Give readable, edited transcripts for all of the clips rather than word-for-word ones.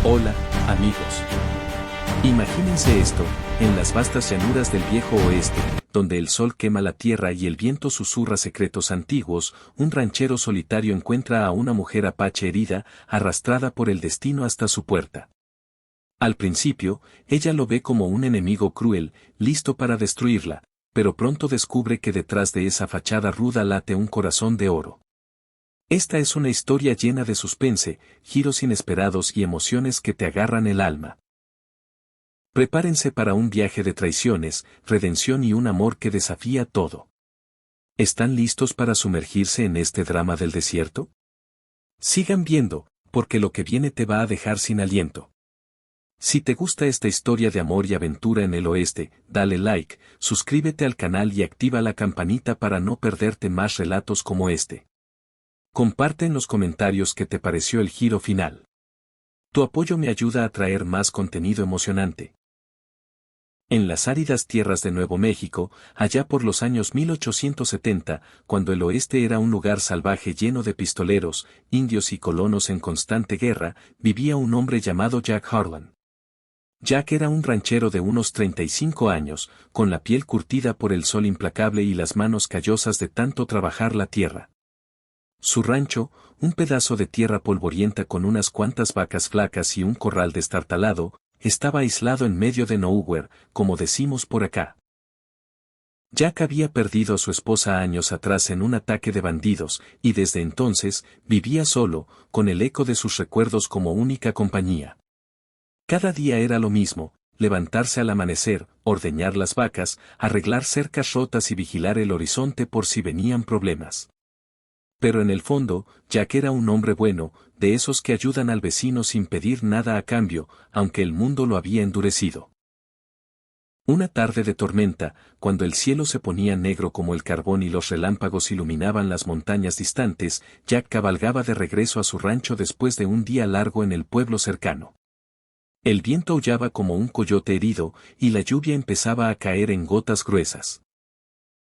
Hola, amigos. Imagínense esto, en las vastas llanuras del viejo oeste, donde el sol quema la tierra y el viento susurra secretos antiguos, un ranchero solitario encuentra a una mujer apache herida, arrastrada por el destino hasta su puerta. Al principio, ella lo ve como un enemigo cruel, listo para destruirla, pero pronto descubre que detrás de esa fachada ruda late un corazón de oro. Esta es una historia llena de suspense, giros inesperados y emociones que te agarran el alma. Prepárense para un viaje de traiciones, redención y un amor que desafía todo. ¿Están listos para sumergirse en este drama del desierto? Sigan viendo, porque lo que viene te va a dejar sin aliento. Si te gusta esta historia de amor y aventura en el oeste, dale like, suscríbete al canal y activa la campanita para no perderte más relatos como este. Comparte en los comentarios qué te pareció el giro final. Tu apoyo me ayuda a traer más contenido emocionante. En las áridas tierras de Nuevo México, allá por los años 1870, cuando el oeste era un lugar salvaje lleno de pistoleros, indios y colonos en constante guerra, vivía un hombre llamado Jack Harlan. Jack era un ranchero de unos 35 años, con la piel curtida por el sol implacable y las manos callosas de tanto trabajar la tierra. Su rancho, un pedazo de tierra polvorienta con unas cuantas vacas flacas y un corral destartalado, estaba aislado en medio de nowhere, como decimos por acá. Jack había perdido a su esposa años atrás en un ataque de bandidos, y desde entonces, vivía solo, con el eco de sus recuerdos como única compañía. Cada día era lo mismo, levantarse al amanecer, ordeñar las vacas, arreglar cercas rotas y vigilar el horizonte por si venían problemas. Pero en el fondo, Jack era un hombre bueno, de esos que ayudan al vecino sin pedir nada a cambio, aunque el mundo lo había endurecido. Una tarde de tormenta, cuando el cielo se ponía negro como el carbón y los relámpagos iluminaban las montañas distantes, Jack cabalgaba de regreso a su rancho después de un día largo en el pueblo cercano. El viento aullaba como un coyote herido, y la lluvia empezaba a caer en gotas gruesas.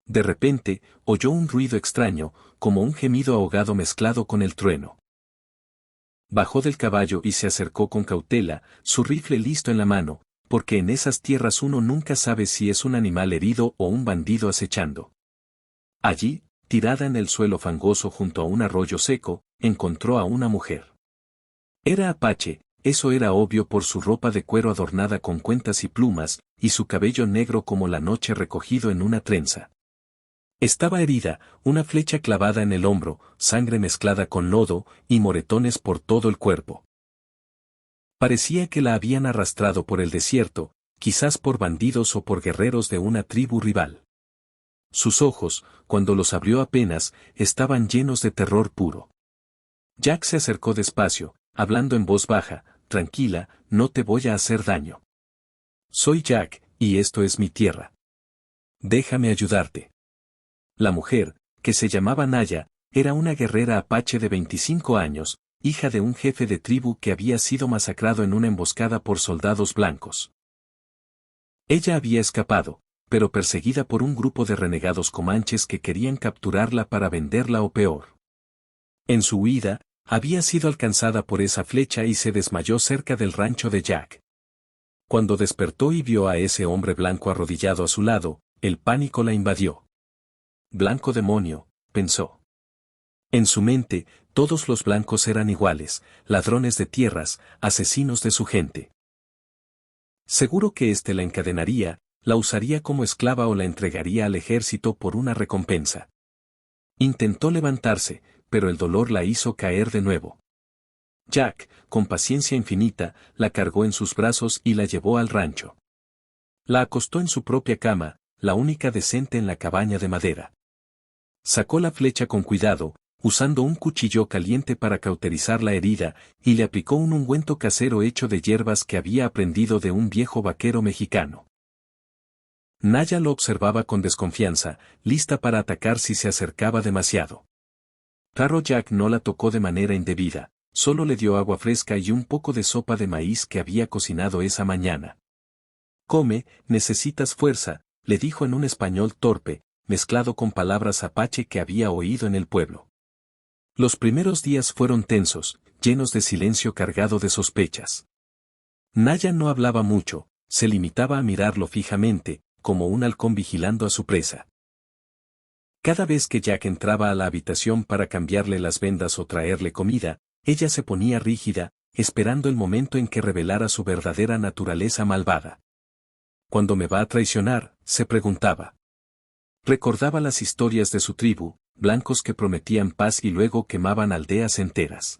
De repente, oyó un ruido extraño, como un gemido ahogado mezclado con el trueno. Bajó del caballo y se acercó con cautela, su rifle listo en la mano, porque en esas tierras uno nunca sabe si es un animal herido o un bandido acechando. Allí, tirada en el suelo fangoso junto a un arroyo seco, encontró a una mujer. Era apache, eso era obvio por su ropa de cuero adornada con cuentas y plumas, y su cabello negro como la noche recogido en una trenza. Estaba herida, una flecha clavada en el hombro, sangre mezclada con lodo, y moretones por todo el cuerpo. Parecía que la habían arrastrado por el desierto, quizás por bandidos o por guerreros de una tribu rival. Sus ojos, cuando los abrió apenas, estaban llenos de terror puro. Jack se acercó despacio, hablando en voz baja, tranquila, no te voy a hacer daño. Soy Jack, y esto es mi tierra. Déjame ayudarte. La mujer, que se llamaba Naya, era una guerrera apache de 25 años, hija de un jefe de tribu que había sido masacrado en una emboscada por soldados blancos. Ella había escapado, pero perseguida por un grupo de renegados comanches que querían capturarla para venderla o peor. En su huida, había sido alcanzada por esa flecha y se desmayó cerca del rancho de Jack. Cuando despertó y vio a ese hombre blanco arrodillado a su lado, el pánico la invadió. Blanco demonio, pensó. En su mente, todos los blancos eran iguales, ladrones de tierras, asesinos de su gente. Seguro que éste la encadenaría, la usaría como esclava o la entregaría al ejército por una recompensa. Intentó levantarse, pero el dolor la hizo caer de nuevo. Jack, con paciencia infinita, la cargó en sus brazos y la llevó al rancho. La acostó en su propia cama, la única decente en la cabaña de madera. Sacó la flecha con cuidado, usando un cuchillo caliente para cauterizar la herida, y le aplicó un ungüento casero hecho de hierbas que había aprendido de un viejo vaquero mexicano. Naya lo observaba con desconfianza, lista para atacar si se acercaba demasiado. Claro, Jack no la tocó de manera indebida, solo le dio agua fresca y un poco de sopa de maíz que había cocinado esa mañana. Come, necesitas fuerza, le dijo en un español torpe, mezclado con palabras apache que había oído en el pueblo. Los primeros días fueron tensos, llenos de silencio cargado de sospechas. Naya no hablaba mucho, se limitaba a mirarlo fijamente, como un halcón vigilando a su presa. Cada vez que Jack entraba a la habitación para cambiarle las vendas o traerle comida, ella se ponía rígida, esperando el momento en que revelara su verdadera naturaleza malvada. ¿Cuándo me va a traicionar?, se preguntaba. Recordaba las historias de su tribu, blancos que prometían paz y luego quemaban aldeas enteras.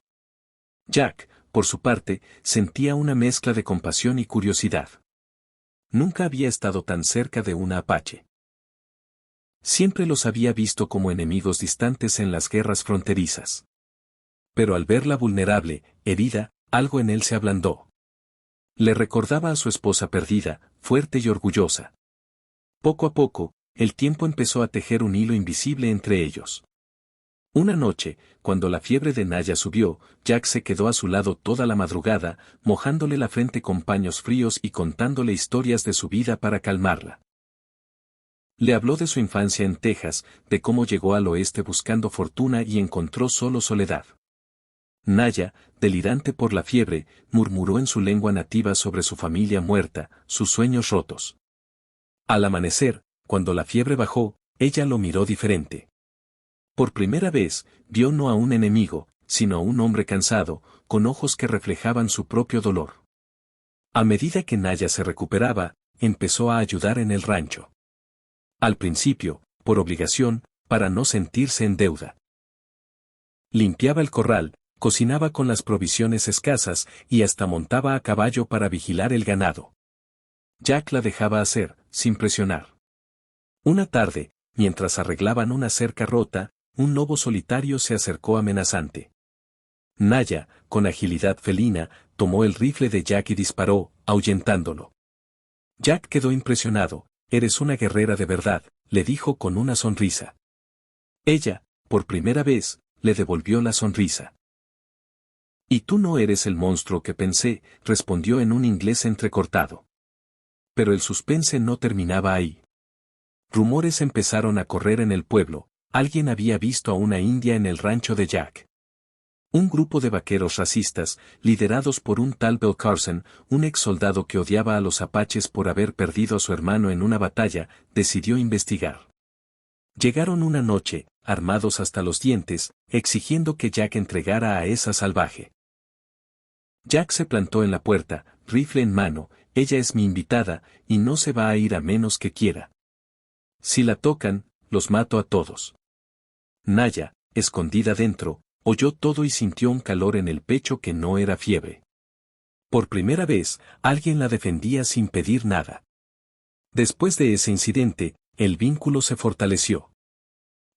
Jack, por su parte, sentía una mezcla de compasión y curiosidad. Nunca había estado tan cerca de una apache. Siempre los había visto como enemigos distantes en las guerras fronterizas. Pero al verla vulnerable, herida, algo en él se ablandó. Le recordaba a su esposa perdida, fuerte y orgullosa. Poco a poco, el tiempo empezó a tejer un hilo invisible entre ellos. Una noche, cuando la fiebre de Naya subió, Jack se quedó a su lado toda la madrugada, mojándole la frente con paños fríos y contándole historias de su vida para calmarla. Le habló de su infancia en Texas, de cómo llegó al oeste buscando fortuna y encontró solo soledad. Naya, delirante por la fiebre, murmuró en su lengua nativa sobre su familia muerta, sus sueños rotos. Al amanecer, cuando la fiebre bajó, ella lo miró diferente. Por primera vez, vio no a un enemigo, sino a un hombre cansado, con ojos que reflejaban su propio dolor. A medida que Naya se recuperaba, empezó a ayudar en el rancho. Al principio, por obligación, para no sentirse en deuda. Limpiaba el corral, cocinaba con las provisiones escasas y hasta montaba a caballo para vigilar el ganado. Jack la dejaba hacer, sin presionar. Una tarde, mientras arreglaban una cerca rota, un lobo solitario se acercó amenazante. Naya, con agilidad felina, tomó el rifle de Jack y disparó, ahuyentándolo. Jack quedó impresionado. «Eres una guerrera de verdad», le dijo con una sonrisa. Ella, por primera vez, le devolvió la sonrisa. «Y tú no eres el monstruo que pensé», respondió en un inglés entrecortado. Pero el suspense no terminaba ahí. Rumores empezaron a correr en el pueblo. Alguien había visto a una india en el rancho de Jack. Un grupo de vaqueros racistas, liderados por un tal Bill Carson, un ex soldado que odiaba a los apaches por haber perdido a su hermano en una batalla, decidió investigar. Llegaron una noche, armados hasta los dientes, exigiendo que Jack entregara a esa salvaje. Jack se plantó en la puerta, rifle en mano. «Ella es mi invitada, y no se va a ir a menos que quiera. Si la tocan, los mato a todos». Naya, escondida dentro, oyó todo y sintió un calor en el pecho que no era fiebre. Por primera vez, alguien la defendía sin pedir nada. Después de ese incidente, el vínculo se fortaleció.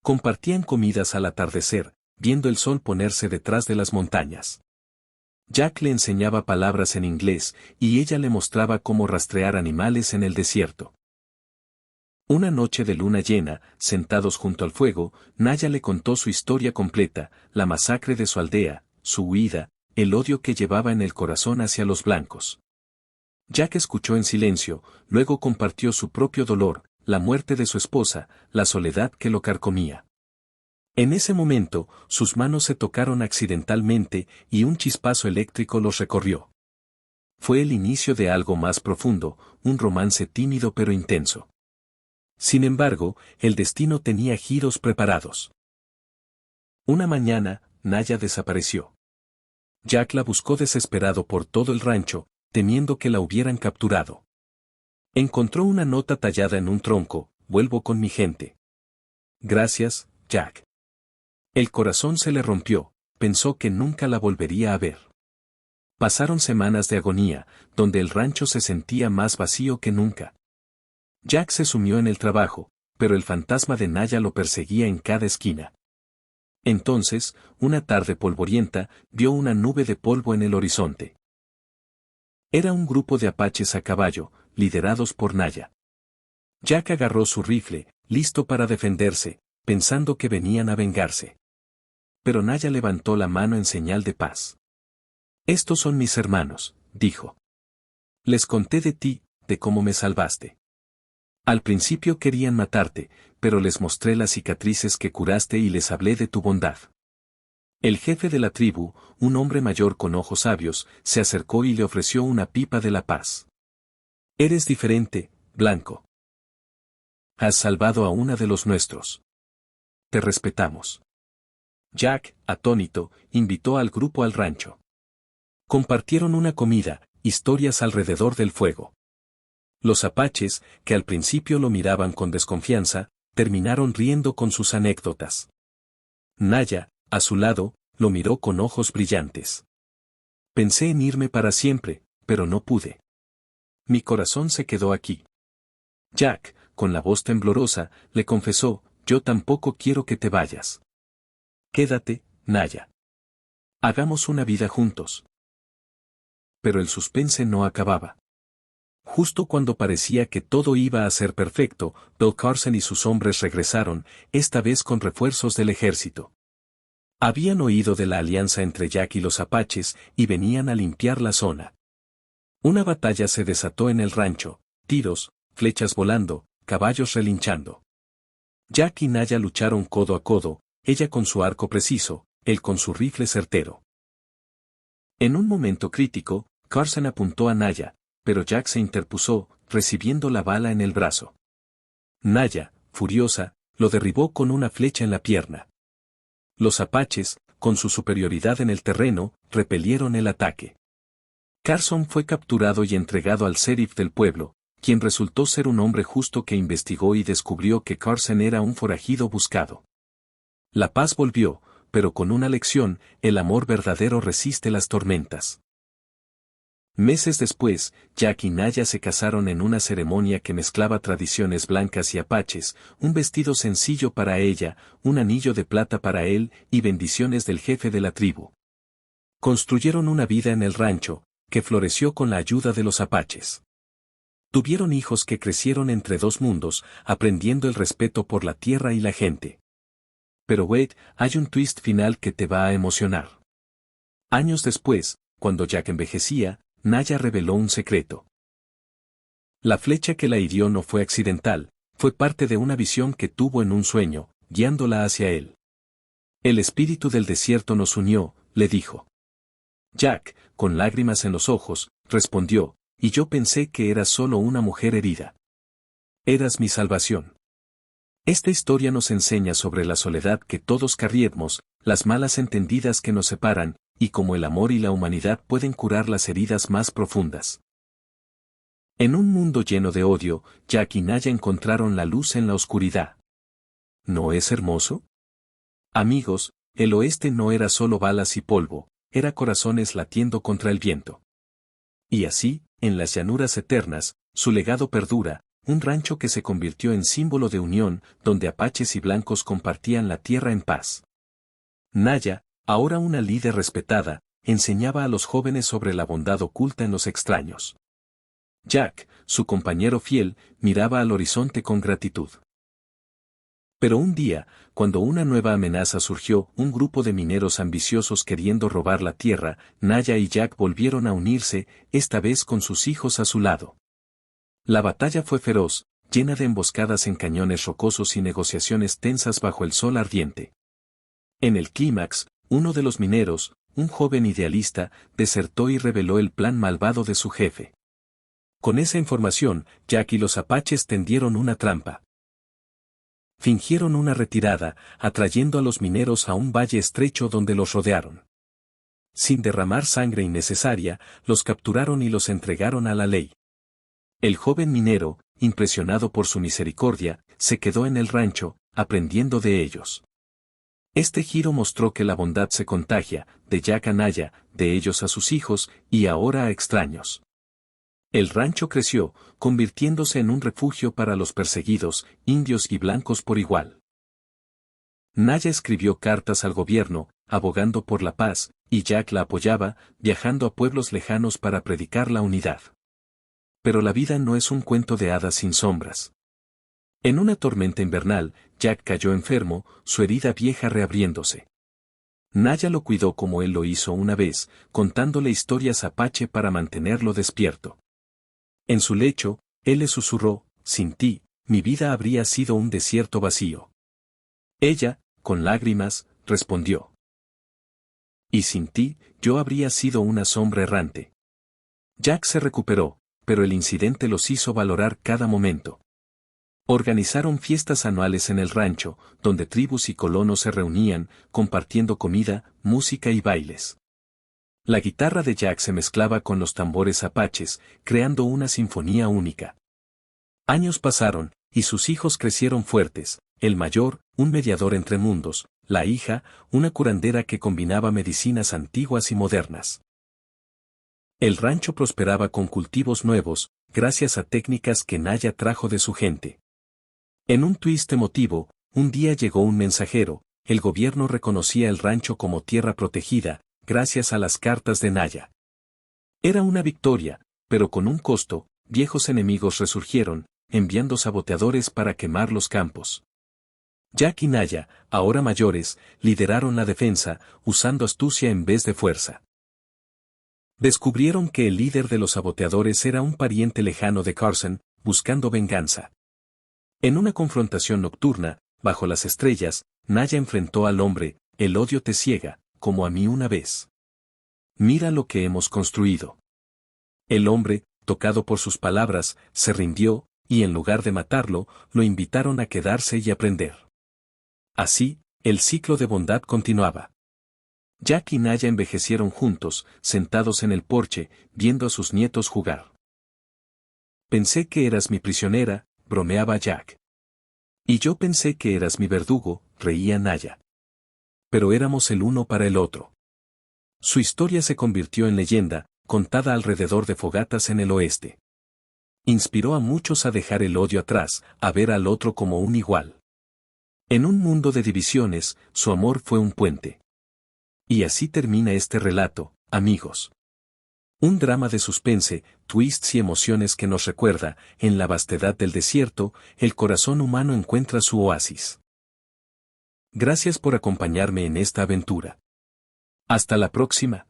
Compartían comidas al atardecer, viendo el sol ponerse detrás de las montañas. Jack le enseñaba palabras en inglés, y ella le mostraba cómo rastrear animales en el desierto. Una noche de luna llena, sentados junto al fuego, Naya le contó su historia completa, la masacre de su aldea, su huida, el odio que llevaba en el corazón hacia los blancos. Jack escuchó en silencio, luego compartió su propio dolor, la muerte de su esposa, la soledad que lo carcomía. En ese momento, sus manos se tocaron accidentalmente y un chispazo eléctrico los recorrió. Fue el inicio de algo más profundo, un romance tímido pero intenso. Sin embargo, el destino tenía giros preparados. Una mañana, Naya desapareció. Jack la buscó desesperado por todo el rancho, temiendo que la hubieran capturado. Encontró una nota tallada en un tronco: «Vuelvo con mi gente». «Gracias, Jack». El corazón se le rompió, pensó que nunca la volvería a ver. Pasaron semanas de agonía, donde el rancho se sentía más vacío que nunca. Jack se sumió en el trabajo, pero el fantasma de Naya lo perseguía en cada esquina. Entonces, una tarde polvorienta, vio una nube de polvo en el horizonte. Era un grupo de apaches a caballo, liderados por Naya. Jack agarró su rifle, listo para defenderse, pensando que venían a vengarse. Pero Naya levantó la mano en señal de paz. «Estos son mis hermanos», dijo. «Les conté de ti, de cómo me salvaste. Al principio querían matarte, pero les mostré las cicatrices que curaste y les hablé de tu bondad. El jefe de la tribu, un hombre mayor con ojos sabios, se acercó y le ofreció una pipa de la paz. Eres diferente, Blanco. Has salvado a una de los nuestros. Te respetamos. Jack, atónito, invitó al grupo al rancho. Compartieron una comida, historias alrededor del fuego. Los apaches, que al principio lo miraban con desconfianza, terminaron riendo con sus anécdotas. Naya, a su lado, lo miró con ojos brillantes. Pensé en irme para siempre, pero no pude. Mi corazón se quedó aquí. Jack, con la voz temblorosa, le confesó, yo tampoco quiero que te vayas. Quédate, Naya. Hagamos una vida juntos. Pero el suspense no acababa. Justo cuando parecía que todo iba a ser perfecto, Bill Carson y sus hombres regresaron, esta vez con refuerzos del ejército. Habían oído de la alianza entre Jack y los apaches y venían a limpiar la zona. Una batalla se desató en el rancho, tiros, flechas volando, caballos relinchando. Jack y Naya lucharon codo a codo, ella con su arco preciso, él con su rifle certero. En un momento crítico, Carson apuntó a Naya, pero Jack se interpuso, recibiendo la bala en el brazo. Naya, furiosa, lo derribó con una flecha en la pierna. Los apaches, con su superioridad en el terreno, repelieron el ataque. Carson fue capturado y entregado al sheriff del pueblo, quien resultó ser un hombre justo que investigó y descubrió que Carson era un forajido buscado. La paz volvió, pero con una lección, el amor verdadero resiste las tormentas. Meses después, Jack y Naya se casaron en una ceremonia que mezclaba tradiciones blancas y apaches, un vestido sencillo para ella, un anillo de plata para él y bendiciones del jefe de la tribu. Construyeron una vida en el rancho, que floreció con la ayuda de los apaches. Tuvieron hijos que crecieron entre dos mundos, aprendiendo el respeto por la tierra y la gente. Pero wait, hay un twist final que te va a emocionar. Años después, cuando Jack envejecía, Naya reveló un secreto. La flecha que la hirió no fue accidental, fue parte de una visión que tuvo en un sueño, guiándola hacia él. El espíritu del desierto nos unió, le dijo. Jack, con lágrimas en los ojos, respondió, y yo pensé que eras solo una mujer herida. Eras mi salvación. Esta historia nos enseña sobre la soledad que todos carriemos, las malas entendidas que nos separan, y cómo el amor y la humanidad pueden curar las heridas más profundas. En un mundo lleno de odio, Jack y Naya encontraron la luz en la oscuridad. ¿No es hermoso? Amigos, el oeste no era solo balas y polvo, era corazones latiendo contra el viento. Y así, en las llanuras eternas, su legado perdura, un rancho que se convirtió en símbolo de unión, donde apaches y blancos compartían la tierra en paz. Naya, ahora una líder respetada, enseñaba a los jóvenes sobre la bondad oculta en los extraños. Jack, su compañero fiel, miraba al horizonte con gratitud. Pero un día, cuando una nueva amenaza surgió, un grupo de mineros ambiciosos queriendo robar la tierra, Naya y Jack volvieron a unirse, esta vez con sus hijos a su lado. La batalla fue feroz, llena de emboscadas en cañones rocosos y negociaciones tensas bajo el sol ardiente. En el clímax, uno de los mineros, un joven idealista, desertó y reveló el plan malvado de su jefe. Con esa información, Jack y los apaches tendieron una trampa. Fingieron una retirada, atrayendo a los mineros a un valle estrecho donde los rodearon. Sin derramar sangre innecesaria, los capturaron y los entregaron a la ley. El joven minero, impresionado por su misericordia, se quedó en el rancho, aprendiendo de ellos. Este giro mostró que la bondad se contagia, de Jack a Naya, de ellos a sus hijos, y ahora a extraños. El rancho creció, convirtiéndose en un refugio para los perseguidos, indios y blancos por igual. Naya escribió cartas al gobierno, abogando por la paz, y Jack la apoyaba, viajando a pueblos lejanos para predicar la unidad. Pero la vida no es un cuento de hadas sin sombras. En una tormenta invernal, Jack cayó enfermo, su herida vieja reabriéndose. Naya lo cuidó como él lo hizo una vez, contándole historias apache para mantenerlo despierto. En su lecho, él le susurró, sin ti, mi vida habría sido un desierto vacío. Ella, con lágrimas, respondió. Y sin ti, yo habría sido una sombra errante. Jack se recuperó, pero el incidente los hizo valorar cada momento. Organizaron fiestas anuales en el rancho, donde tribus y colonos se reunían, compartiendo comida, música y bailes. La guitarra de Jack se mezclaba con los tambores apaches, creando una sinfonía única. Años pasaron, y sus hijos crecieron fuertes, el mayor, un mediador entre mundos, la hija, una curandera que combinaba medicinas antiguas y modernas. El rancho prosperaba con cultivos nuevos, gracias a técnicas que Naya trajo de su gente. En un twist emotivo, un día llegó un mensajero, el gobierno reconocía el rancho como tierra protegida, gracias a las cartas de Naya. Era una victoria, pero con un costo, viejos enemigos resurgieron, enviando saboteadores para quemar los campos. Jack y Naya, ahora mayores, lideraron la defensa, usando astucia en vez de fuerza. Descubrieron que el líder de los saboteadores era un pariente lejano de Carson, buscando venganza. En una confrontación nocturna, bajo las estrellas, Naya enfrentó al hombre, el odio te ciega, como a mí una vez. Mira lo que hemos construido. El hombre, tocado por sus palabras, se rindió, y en lugar de matarlo, lo invitaron a quedarse y aprender. Así, el ciclo de bondad continuaba. Jack y Naya envejecieron juntos, sentados en el porche, viendo a sus nietos jugar. Pensé que eras mi prisionera, bromeaba Jack. Y yo pensé que eras mi verdugo, reía Naya. Pero éramos el uno para el otro. Su historia se convirtió en leyenda, contada alrededor de fogatas en el oeste. Inspiró a muchos a dejar el odio atrás, a ver al otro como un igual. En un mundo de divisiones, su amor fue un puente. Y así termina este relato, amigos. Un drama de suspense, twists y emociones que nos recuerda, en la vastedad del desierto, el corazón humano encuentra su oasis. Gracias por acompañarme en esta aventura. Hasta la próxima.